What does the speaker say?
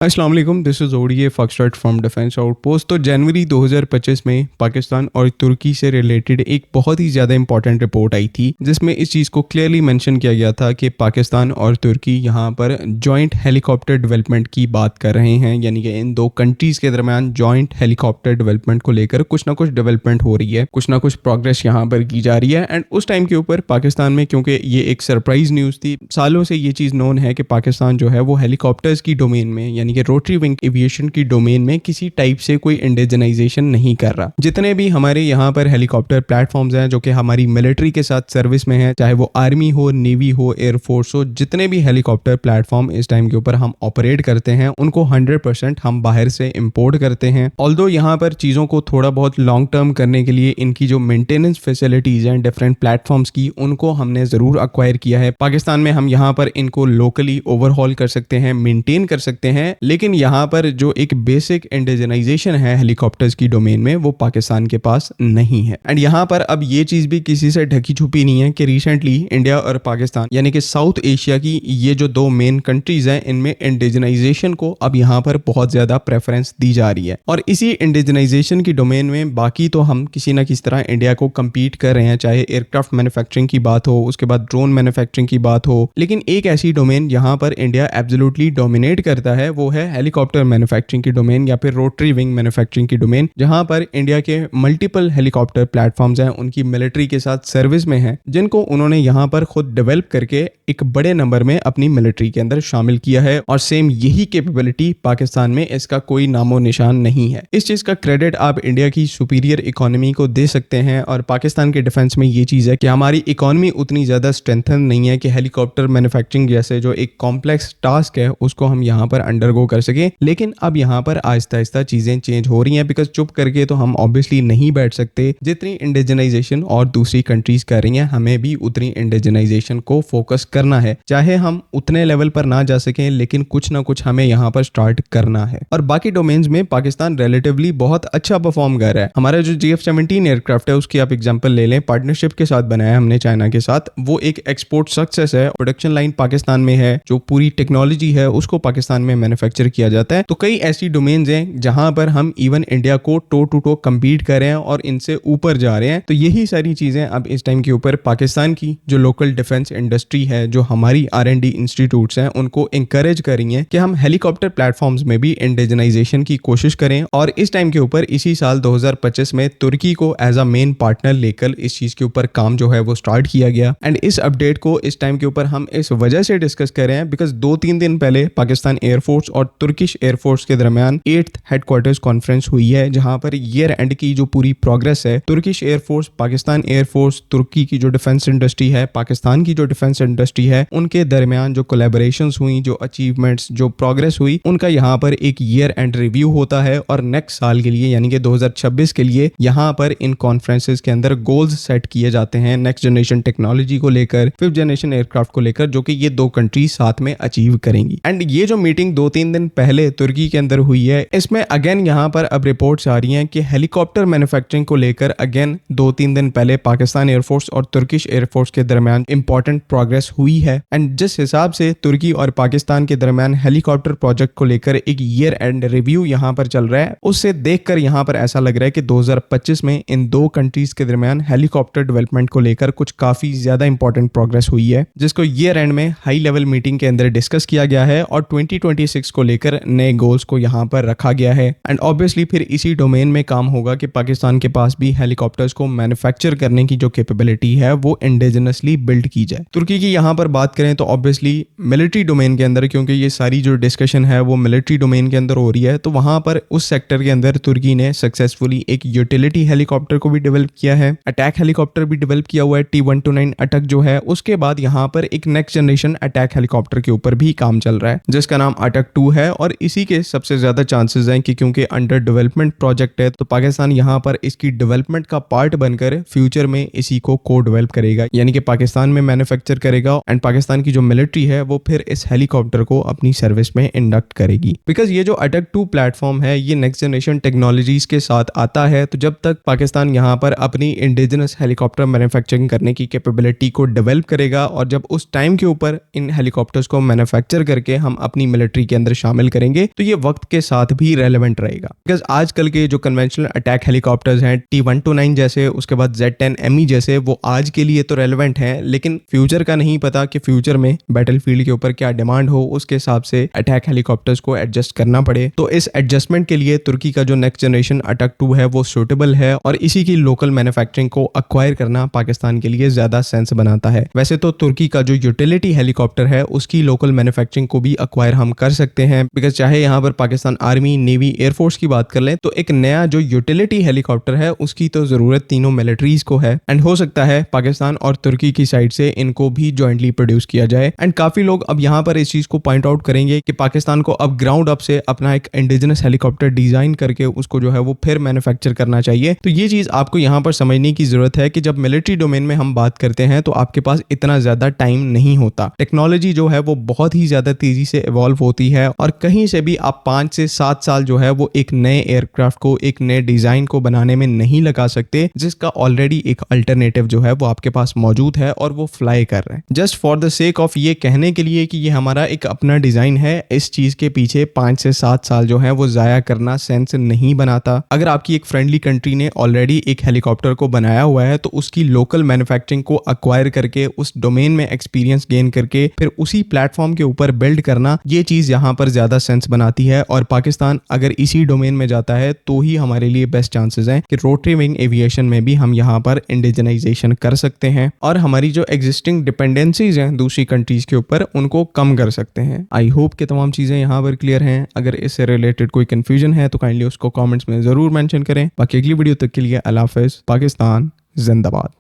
अस्सलाम वालेकुम, this is ODA foxtrot from defence outpost. तो जनवरी 2025 में पाकिस्तान और तुर्की से रिलेटेड एक बहुत ही ज़्यादा इंपॉर्टेंट रिपोर्ट आई थी, जिसमें इस चीज़ को क्लियरली मेंशन किया गया था कि पाकिस्तान और तुर्की यहाँ पर जॉइंट हेलीकॉप्टर डेवलपमेंट की बात कर रहे हैं, यानी कि इन दो कंट्रीज़ के दरमियान जॉइंट हेलीकॉप्टर डेवलपमेंट को लेकर कुछ ना कुछ डेवलपमेंट हो रही है, कुछ ना कुछ प्रोग्रेस यहाँ पर की जा रही है। एंड उस टाइम के ऊपर पाकिस्तान में, क्योंकि ये एक सरप्राइज न्यूज़ थी, सालों से ये चीज़ नोन है कि पाकिस्तान जो है वो हेलीकॉप्टर्स की डोमेन में, यानी कि रोटरी विंग एविएशन की डोमेन में किसी टाइप से कोई इंडिजनाइजेशन नहीं कर रहा। जितने भी हमारे यहाँ पर हेलीकॉप्टर प्लेटफॉर्म्स हैं जो कि हमारी मिलिट्री के साथ सर्विस में है, चाहे वो आर्मी हो, नेवी हो, एयरफोर्स हो, जितने भी हेलीकॉप्टर प्लेटफॉर्म इस टाइम के ऊपर हम ऑपरेट करते हैं उनको 100% हम बाहर से इंपोर्ट करते हैं। ऑल्दो यहाँ पर चीज़ों को थोड़ा बहुत लॉन्ग टर्म करने के लिए इनकी जो मेंटेनेंस फैसिलिटीज हैं डिफरेंट प्लेटफॉर्म्स की, उनको हमने ज़रूर अक्वायर किया है। पाकिस्तान में हम यहाँ पर इनको लोकली ओवरहॉल कर सकते हैं, मेंटेन कर सकते हैं, लेकिन यहाँ पर जो एक बेसिक इंडिजनाइजेशन है हेलीकॉप्टर्स की डोमेन में, वो पाकिस्तान के पास नहीं है। एंड यहाँ पर अब ये चीज़ भी किसी से ढकी छुपी नहीं है कि रिसेंटली इंडिया और पाकिस्तान, यानी कि साउथ एशिया की ये जो दो मेन कंट्रीज हैं, इनमें इंडिजनाइजेशन को अब यहाँ पर बहुत ज़्यादा प्रेफरेंस दी जा रही है। और इसी इंडिजनाइजेशन की डोमेन में बाकी तो हम किसी ना किसी तरह इंडिया को कम्पीट कर रहे हैं, चाहे एयरक्राफ्ट मैन्युफैक्चरिंग की बात हो, उसके बाद ड्रोन मैन्युफैक्चरिंग की बात हो, लेकिन एक ऐसी डोमेन जहाँ पर इंडिया एब्सोल्युटली डोमिनेट करता है वो है हेलीकॉप्टर मैन्युफैक्चरिंग की डोमेन या फिर रोटरी विंग मैन्युफैक्चरिंग की डोमेन, जहां पर इंडिया के मल्टीपल हेलीकॉप्टर प्लेटफॉर्म्स हैं, उनकी मिलिट्री के साथ सर्विस में हैं, जिनको उन्होंने यहां पर खुद डेवलप करके एक बड़े नंबर में अपनी मिलिट्री के अंदर शामिल किया है। और सेम यही कैपेबिलिटी पाकिस्तान में इसका कोई नामो निशान नहीं है। इस चीज का क्रेडिट आप इंडिया की सुपीरियर इकोनॉमी को दे सकते हैं। और पाकिस्तान के डिफेंस में ये चीज है कि हमारी इकोनॉमी उतनी ज्यादा स्ट्रेंथन नहीं है कि हेलीकॉप्टर मैन्युफैक्चरिंग जैसे जो एक कॉम्प्लेक्स टास्क है उसको हम यहाँ पर अंडरगो कर सके। लेकिन अब यहाँ पर आहिस्ता आहिस्ता चीजें चेंज हो रही हैं, बिकॉज चुप करके तो हम ऑब्वियसली नहीं बैठ सकते। जितनी इंडिजनाइजेशन और दूसरी कंट्रीज कर रही हैं, हमें भी उतनी इंडिजनाइजेशन को फोकस करना है। चाहे हम उतने लेवल पर ना जा सकें, लेकिन कुछ ना कुछ हमें यहाँ पर स्टार्ट करना है। और बाकी डोमेन्स में पाकिस्तान रिलेटिवली बहुत अच्छा परफॉर्म कर रहा है। हमारा जो GF-17 एयरक्राफ्ट है उसकी आप एग्जांपल ले लें, पार्टनरशिप के साथ बनाया हमने चाइना के साथ, वो एक एक्सपोर्ट सक्सेस है। प्रोडक्शन लाइन पाकिस्तान में है, जो पूरी टेक्नोलॉजी है उसको पाकिस्तान में मैन्युफैक्चर किया जाता है। तो कई ऐसी डोमेन्स हैं जहां पर हम इवन इंडिया को टो टू टो कम्पीट कर रहे हैं और इनसे ऊपर जा रहे हैं। तो यही सारी चीजें अब इस टाइम के ऊपर पाकिस्तान की जो लोकल डिफेंस इंडस्ट्री है, जो हमारी R&D इंस्टीट्यूट्स हैं, उनको इंकरेज कर रही हैं कि हम हेलीकॉप्टर प्लेटफॉर्म्स में भी इंडिजनाइजेशन की कोशिश करें। और इस टाइम के ऊपर इसी साल 2025 में तुर्की को एज अ मेन पार्टनर लेकर इस चीज के ऊपर काम जो है वो स्टार्ट किया गया। एंड इस अपडेट को इस टाइम के ऊपर हम इस वजह से डिस्कस कर रहे हैं बिकॉज 2-3 दिन पहले पाकिस्तान एयरफोर्स और तुर्किश एयरफोर्स के दरमियान 8th हेडक्वार्टर्स कॉन्फ्रेंस हुई है, जहां पर ईयर एंड की जो पूरी प्रोग्रेस है, तुर्किश एयरफोर्स, पाकिस्तान एयरफोर्स, तुर्की की जो डिफेंस इंडस्ट्री है, पाकिस्तान की जो डिफेंस इंडस्ट्री है, उनके दरमियान जो कोलैबोरेशंस हुई, जो अचीवमेंट्स, जो प्रोग्रेस हुई, उनका यहाँ पर एक ईयर एंड रिव्यू होता है। और नेक्स्ट साल के लिए, यानी कि 2026 के लिए, यहाँ पर इन कॉन्फ्रेंसेस के अंदर गोल्स सेट किए जाते हैं नेक्स्ट जनरेशन टेक्नोलॉजी को लेकर, 5th जनरेशन एयरक्राफ्ट को लेकर, जो कि ये दो कंट्रीज साथ में अचीव करेंगी। एंड ये जो मीटिंग 2-3 दिन पहले तुर्की के अंदर हुई है, इसमें अगेन यहाँ पर अब रिपोर्ट्स आ रही हैं कि हेलीकॉप्टर मैन्युफैक्चरिंग को लेकर अगेन 2-3 दिन पहले पाकिस्तान एयरफोर्स और तुर्किश एयरफोर्स के दरमियान इंपॉर्टेंट प्रोग्रेस हुई है। एंड जिस हिसाब से तुर्की और पाकिस्तान के दरमियान हेलीकॉप्टर प्रोजेक्ट को लेकर एक ईयर एंड रिव्यू यहाँ पर चल रहा है, उससे देखकर यहाँ पर ऐसा लग रहा है कि 2025 में इन दो कंट्रीज के दरमियान हेलीकॉप्टर डेवलपमेंट को लेकर कुछ काफी ज्यादा इंपॉर्टेंट प्रोग्रेस हुई है, जिसको ईयर एंड में हाई लेवल मीटिंग के अंदर डिस्कस किया गया है। और 2026 को लेकर नए गोल्स को यहाँ पर रखा गया है। एंड ऑब्वियसली फिर इसी डोमेन में काम होगा कि पाकिस्तान के पास भी हेलीकॉप्टर्स को मैन्युफैक्चर करने की जो कैपेबिलिटी है वो इंडिजिनसली बिल्ड की जाए। तुर्की की यहाँ पर बात करें तो ऑब्वियसली मिलिट्री डोमेन के अंदर, क्योंकि ये सारी जो डिस्कशन है वो मिलिट्री डोमेन के अंदर हो रही है, तो वहां पर उस सेक्टर के अंदर तुर्की ने सक्सेसफुली एक यूटिलिटी हेलीकॉप्टर को भी डेवलप किया है, अटैक हेलीकॉप्टर भी डेवलप किया हुआ है, T-129 अटैक जो है। उसके बाद यहाँ पर एक नेक्स्ट जनरेशन अटैक हेलीकॉप्टर के ऊपर भी काम चल रहा है, जिसका नाम अटैक 2 है। और इसी के सबसे ज्यादा चांसेस हैं कि क्योंकि अंडर डेवलपमेंट प्रोजेक्ट है, तो पाकिस्तान यहाँ पर इसकी डेवलपमेंट का पार्ट बनकर फ्यूचर में इसी को को डेवलप करेगा, यानी कि पाकिस्तान में मैन्युफैक्चर करेगा। एंड पाकिस्तान की जो मिलिट्री है वो फिर इस हेलीकॉप्टर को अपनी सर्विस में इंडक्ट करेगी। बिकॉज ये जो अटैक 2 प्लेटफॉर्म है ये नेक्स्ट जनरेशन टेक्नोलॉजीज के साथ आता है, तो जब तक पाकिस्तान यहाँ पर अपनी इंडिजिनस हेलीकॉप्टर मैन्युफैक्चरिंग करने की कैपेबिलिटी को डेवलप करेगा, और जब उस टाइम के ऊपर इन हेलीकॉप्टर्स को मैन्युफैक्चर करके हम अपनी मिलिट्री के अंदर अंदर शामिल करेंगे तो ये वक्त के साथ भी रेलेवेंट रहेगा। बिकॉज आजकल के जो कन्वेंशनल अटैक हेलीकॉप्टर्स हैं T129 जैसे, उसके बाद Z10ME जैसे, वो आज के लिए तो रेलेवेंट हैं, लेकिन फ्यूचर का नहीं पता कि फ्यूचर में बैटलफील्ड के ऊपर क्या डिमांड हो, उसके हिसाब से अटैक हेलीकॉप्टर्स को एडजस्ट करना पड़े। तो इस एडजस्टमेंट के लिए तुर्की का जो नेक्स्ट जनरेशन अटैक 2 है वो सूटेबल है और इसी की लोकल मैन्युफैक्चरिंग को अक्वायर करना पाकिस्तान के लिए ज्यादा सेंस बनाता है। वैसे तो तुर्की का जो यूटिलिटी हेलीकॉप्टर है उसकी लोकल मैन्युफैक्चरिंग को भी अक्वायर हम कर सकते हैं, बिकॉज चाहे यहाँ पर पाकिस्तान आर्मी, नेवी, एयरफोर्स की बात कर लें तो एक नया जो यूटिलिटी हेलीकॉप्टर है उसकी तो जरूरत तीनों मिलिट्रीज को है एंड हो सकता है पाकिस्तान और तुर्की की साइड से इनको भी जॉइंटली प्रोड्यूस किया जाए। एंड काफी लोग अब यहाँ पर इस चीज को पॉइंट आउट करेंगे कि पाकिस्तान को अब ग्राउंड अप से अपना एक इंडिजिनस हेलीकॉप्टर डिजाइन करके उसको जो है वो फिर मैन्युफैक्चर करना चाहिए। तो ये चीज आपको यहाँ पर समझने की जरूरत है कि जब मिलिट्री डोमेन में हम बात करते हैं तो आपके पास इतना ज्यादा टाइम नहीं होता। टेक्नोलॉजी जो है वो बहुत ही ज्यादा तेजी से इवॉल्व होती है और कहीं से भी आप 5 से 7 साल जो है वो एक नए एयरक्राफ्ट को, एक नए डिजाइन को बनाने में नहीं लगा सकते, जिसका ऑलरेडी एक अल्टरनेटिव जो है वो आपके पास मौजूद है और वो फ्लाई कर रहे हैं। Just for the sake of ये कहने के लिए कि ये हमारा एक अपना डिजाइन है, इस चीज के पीछे 5 से 7 साल जो है वो जाया करना सेंस नहीं बनाता। अगर आपकी एक फ्रेंडली कंट्री ने ऑलरेडी एक हेलीकॉप्टर को बनाया हुआ है तो उसकी लोकल मैन्युफैक्चरिंग को अक्वायर करके, उस डोमेन में एक्सपीरियंस गेन करके फिर उसी प्लेटफॉर्म के ऊपर बिल्ड करना, ये चीज यहाँ पर ज्यादा सेंस बनाती है। और पाकिस्तान अगर इसी डोमेन में जाता है तो ही हमारे लिए बेस्ट चांसेस हैं कि रोटरी विंग एविएशन में भी हम यहाँ पर इंडिजनाइजेशन कर सकते हैं और हमारी जो एग्जिस्टिंग डिपेंडेंसीज हैं दूसरी कंट्रीज के ऊपर उनको कम कर सकते हैं। आई होप कि तमाम चीजें यहाँ पर क्लियर हैं। अगर इससे रिलेटेड कोई कंफ्यूजन है तो काइंडली उसको कमेंट्स में जरूर मेंशन करें। बाकी अगली वीडियो तक के लिए अल्लाह हाफिज़। पाकिस्तान जिंदाबाद।